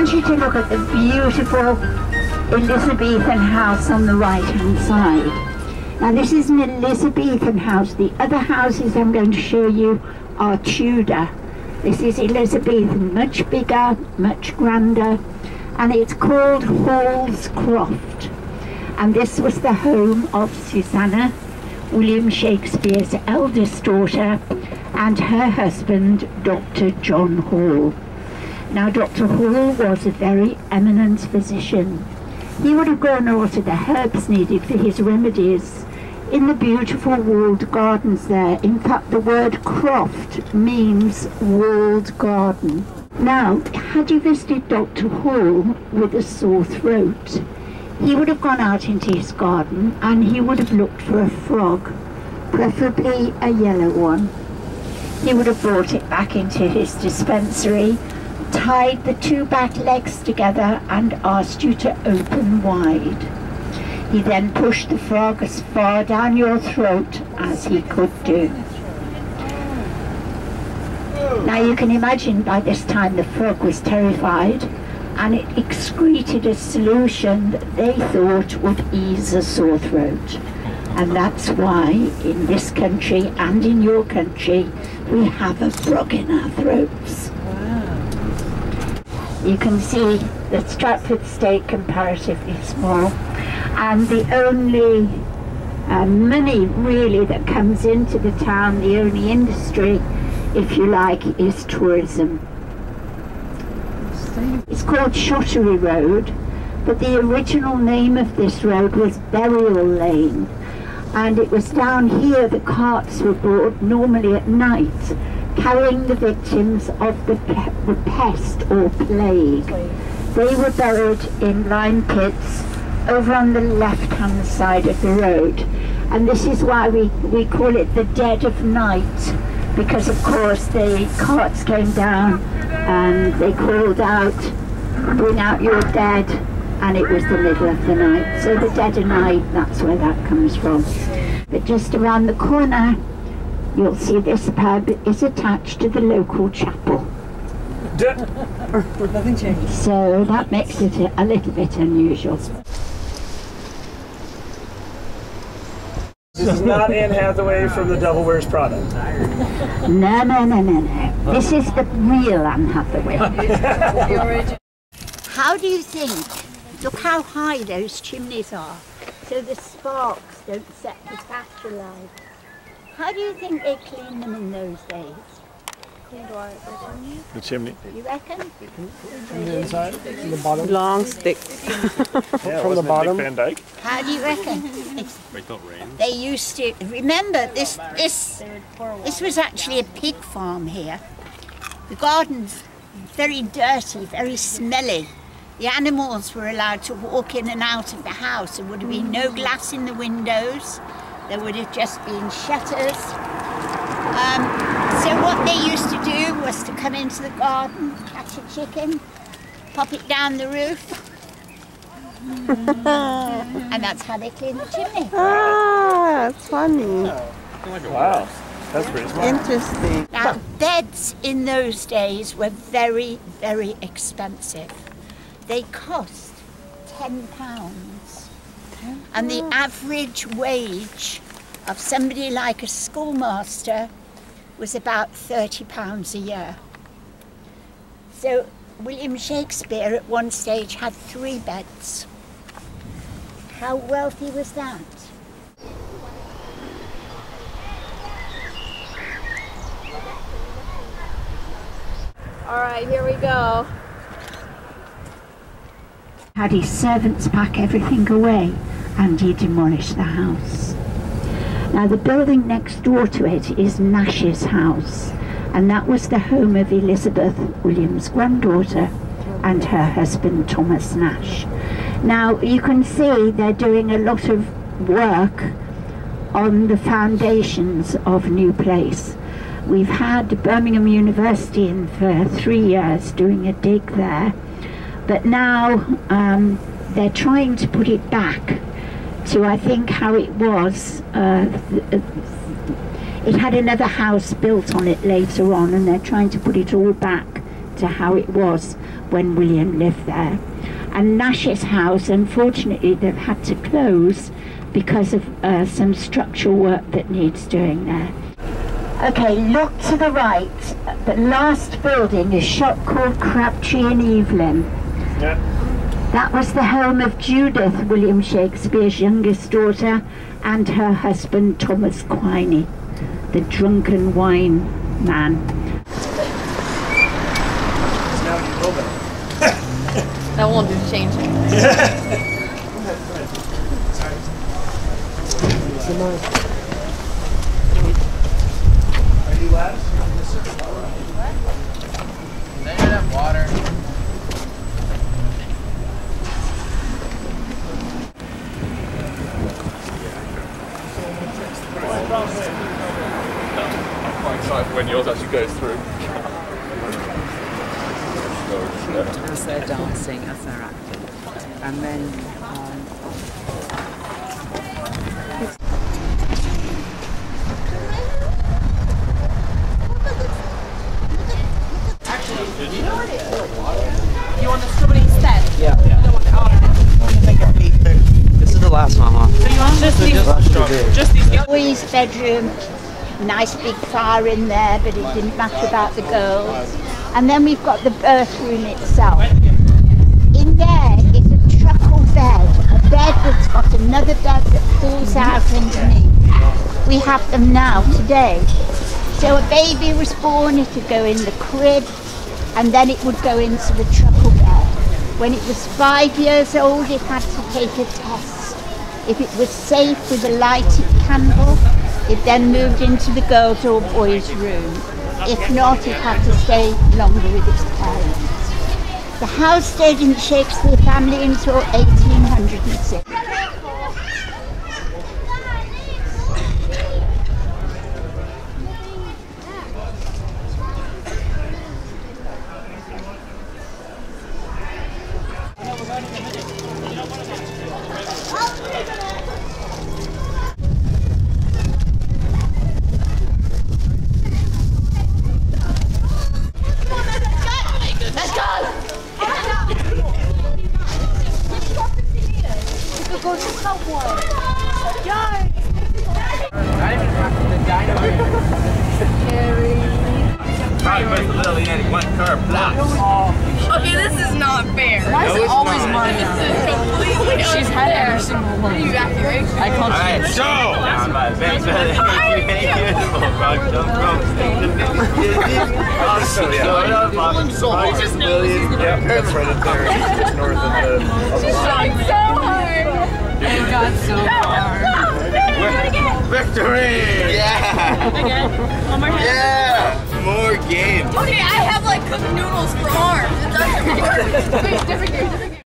want you to look at the beautiful Elizabethan house on the right-hand side. Now this is an Elizabethan house. The other houses I'm going to show you are Tudor. This is Elizabethan, much bigger, much grander, and it's called Hall's Croft. And this was the home of Susanna, William Shakespeare's eldest daughter, and her husband, Dr. John Hall. Now, Dr. Hall was a very eminent physician. He would have grown a lot of the herbs needed for his remedies in the beautiful walled gardens there. In fact, the word croft means walled garden. Now, had you visited Dr. Hall with a sore throat, he would have gone out into his garden and he would have looked for a frog, preferably a yellow one. He would have brought it back into his dispensary, tied the two back legs together and asked you to open wide. He then pushed the frog as far down your throat as he could do. Now you can imagine by this time the frog was terrified, and it excreted a solution that they thought would ease a sore throat. And that's why in this country and in your country we have a frog in our throats. You can see that Stratford estate comparatively small, and the only money really that comes into the town, the only industry, if you like, is tourism. It's called Shottery Road, but the original name of this road was Burial Lane, and it was down here the carts were brought, normally at night, carrying the victims of the pest or plague. They were buried in lime pits over on the left-hand side of the road, and this is why we call it the dead of night, because of course the carts came down and they called out, bring out your dead, and it was the middle of the night. So the dead of night, that's where that comes from. But just around the corner, you'll see this pub is attached to the local chapel. Nothing changed. So that makes it a little bit unusual. This is not Anne Hathaway from The Devil Wears Prada. No, no, no, no, no. This is the real Anne Hathaway. How do you think? Look how high those chimneys are, so the sparks don't set the thatch alight. How do you think they cleaned them in those days? Cleaned what? The chimney. You reckon? From the inside, from the bottom. Long sticks. From the bottom. Van Dyke. How do you reckon? They used to, remember this was actually a pig farm here. The garden's very dirty, very smelly. The animals were allowed to walk in and out of the house. There would have been no glass in the windows. There would have just been shutters. So what they used to do was to come into the garden, catch a chicken, pop it down the roof, and that's how they clean the chimney. Ah, that's funny. Wow, that's pretty smart. Interesting. Now, beds in those days were very, very expensive. They cost £10. And the average wage of somebody like a schoolmaster was about £30 a year. So William Shakespeare at one stage had 3 beds. How wealthy was that? All right, here we go. Had his servants pack everything away, and he demolished the house. Now the building next door to it is Nash's house, and that was the home of Elizabeth, William's granddaughter, and her husband Thomas Nash. Now you can see they're doing a lot of work on the foundations of New Place. We've had Birmingham University in for 3 years doing a dig there, but now they're trying to put it back to, I think, how it was. It had another house built on it later on, and they're trying to put it all back to how it was when William lived there. And Nash's house, unfortunately, they've had to close because of some structural work that needs doing there. Okay, look to the right. The last building is a shop called Crabtree and Evelyn. Yeah. That was the home of Judith, William Shakespeare's youngest daughter, and her husband Thomas Quiney, the drunken wine man. That won't do change it. Are you last? They have water. I'm quite excited when yours actually goes through. As they're dancing, as they're acting, and then You want the strawberry instead? Yeah. You don't want the almond? This is the last one, huh? So you want just these? Boys' bedroom, nice big fire in there, but it didn't matter about the girls. And then we've got the birth room itself. In there is a truckle bed, a bed that's got another bed that pulls out underneath. We have them now, today. So a baby was born, it would go in the crib, and then it would go into the truckle bed. When it was 5 years old, it had to take a test. If it was safe with a lighted candle, it then moved into the girls' or boys' room. If not, it had to stay longer with its parents. The house stayed in the Shakespeare family until 1806. Okay, this is not fair. Why is it always mine? She's had every single one. What are you acting? I can't. Alright, show! Yeah, that's right up there, just north of the... She's trying so hard. it got so far. Victory! Yeah! Again? One more time. Yeah! More games. Okay, I have like cooked noodles for arms. It doesn't work. Wait, different game, different game.